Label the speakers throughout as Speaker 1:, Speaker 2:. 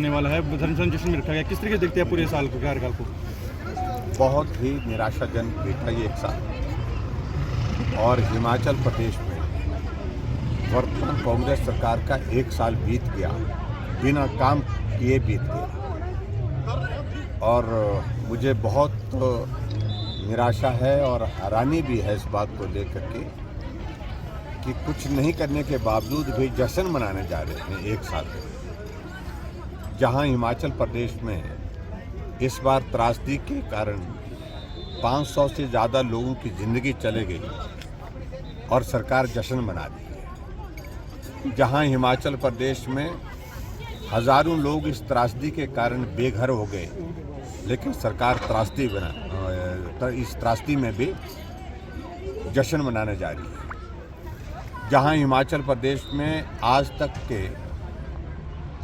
Speaker 1: होने वाला है, धर्मशाला जश्न में रखा गया, किस तरीके से देखते हैं पूरे साल को, कार्यकाल को?
Speaker 2: बहुत ही निराशाजनक बीता ये एक साल। और हिमाचल प्रदेश में वर्तमान कांग्रेस सरकार का एक साल बीत गया, बिना काम किए बीत गया। और मुझे बहुत निराशा है और हैरानी भी है इस बात को लेकर के कि कुछ नहीं करने के बावजूद भी जश्न मनाने जा रहे हैं एक साल। जहां हिमाचल प्रदेश में इस बार त्रासदी के कारण 500 से ज़्यादा लोगों की ज़िंदगी चले गई और सरकार जश्न मना रही है। जहां हिमाचल प्रदेश में हज़ारों लोग इस त्रासदी के कारण बेघर हो गए, लेकिन सरकार इस त्रासदी में भी जश्न मनाने जा रही है। जहां हिमाचल प्रदेश में आज तक के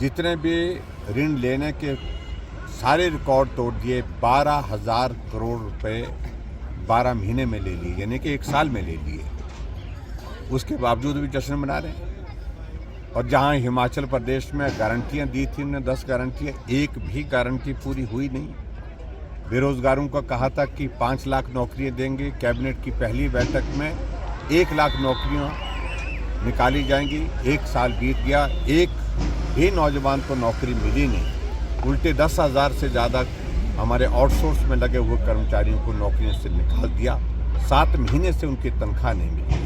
Speaker 2: जितने भी ऋण लेने के सारे रिकॉर्ड तोड़ दिए, 12,000 करोड़ रुपए 12 महीने में ले लिए, यानी कि एक साल में ले लिए। उसके बावजूद भी जश्न मना रहे हैं। और जहां हिमाचल प्रदेश में गारंटियां दी थी उन्होंने 10 गारंटियां, एक भी गारंटी पूरी हुई नहीं। बेरोजगारों को कहा था कि 5 लाख नौकरियां देंगे, कैबिनेट की पहली बैठक में 1 लाख नौकरियां निकाली जाएंगी। एक साल बीत गया, एक भी नौजवान को नौकरी मिली नहीं। उल्टे 10,000 से ज़्यादा हमारे आउटसोर्स में लगे हुए कर्मचारियों को नौकरियों से निकाल दिया। 7 महीने से उनकी तनख्वाह नहीं मिली।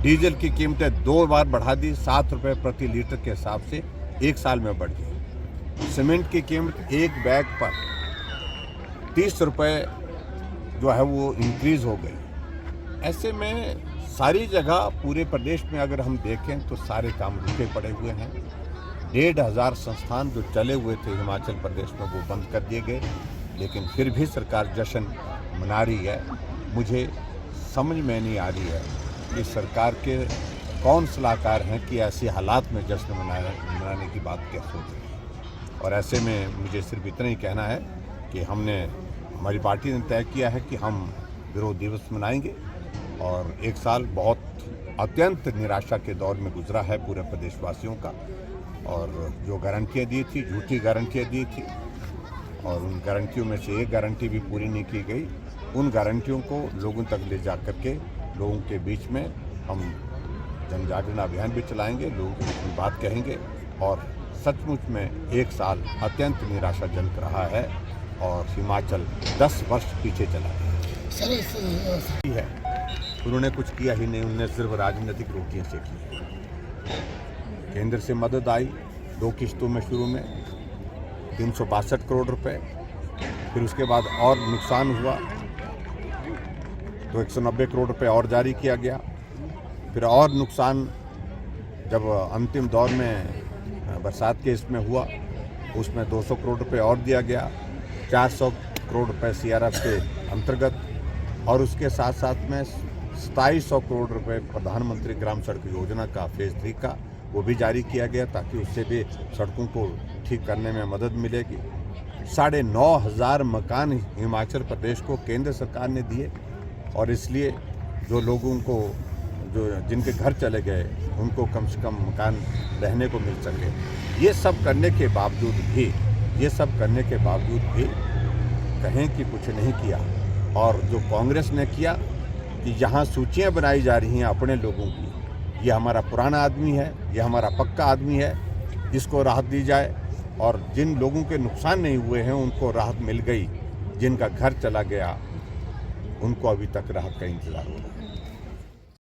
Speaker 2: डीजल की कीमतें 2 बार बढ़ा दी, 7 रुपये प्रति लीटर के हिसाब से एक साल में बढ़ गई। सीमेंट की कीमत एक बैग पर 30 रुपये जो है वो इंक्रीज हो गई। ऐसे में सारी जगह पूरे प्रदेश में अगर हम देखें तो सारे काम रुके पड़े हुए हैं। 1,500 संस्थान जो चले हुए थे हिमाचल प्रदेश में वो बंद कर दिए गए, लेकिन फिर भी सरकार जश्न मना रही है। मुझे समझ में नहीं आ रही है कि सरकार के कौन सलाहकार हैं कि ऐसे हालात में जश्न मनाने की बात क्या सोच रहे हैं। और ऐसे में मुझे सिर्फ इतना ही कहना है कि हमारी पार्टी ने तय किया है कि हम विरोध दिवस मनाएंगे। और एक साल बहुत अत्यंत निराशा के दौर में गुजरा है पूरे प्रदेशवासियों का। और जो गारंटियाँ दी थी, झूठी गारंटियाँ दी थी, और उन गारंटियों में से एक गारंटी भी पूरी नहीं की गई। उन गारंटियों को लोगों तक ले जा कर के लोगों के बीच में हम जन जागरण अभियान भी चलाएंगे, लोगों के बीच में बात कहेंगे। और सचमुच में एक साल अत्यंत निराशाजनक रहा है और हिमाचल 10 वर्ष पीछे चला है। उन्होंने कुछ किया ही नहीं, उन्होंने सिर्फ राजनीतिक रोटियां सेकी। केंद्र से मदद आई 2 किस्तों में, शुरू में 362 करोड़ रुपए, फिर उसके बाद और नुकसान हुआ तो 190 करोड़ रुपए और जारी किया गया। फिर और नुकसान जब अंतिम दौर में बरसात के इसमें हुआ, उसमें 200 करोड़ रुपए और दिया गया, 400 करोड़ रुपए CRF के अंतर्गत। और उसके साथ साथ में 2700 करोड़ रुपए प्रधानमंत्री ग्राम सड़क योजना का फेज़ 3 का वो भी जारी किया गया, ताकि उससे भी सड़कों को ठीक करने में मदद मिलेगी। 9,500 मकान हिमाचल प्रदेश को केंद्र सरकार ने दिए। और इसलिए जो लोगों को जिनके घर चले गए उनको कम से कम मकान रहने को मिल सके। ये सब करने के बावजूद भी कहें कि कुछ नहीं किया। और जो कांग्रेस ने किया कि यहाँ सूचियाँ बनाई जा रही हैं अपने लोगों की, ये हमारा पुराना आदमी है, ये हमारा पक्का आदमी है, इसको राहत दी जाए। और जिन लोगों के नुकसान नहीं हुए हैं उनको राहत मिल गई, जिनका घर चला गया उनको अभी तक राहत का इंतज़ार हो रहा है।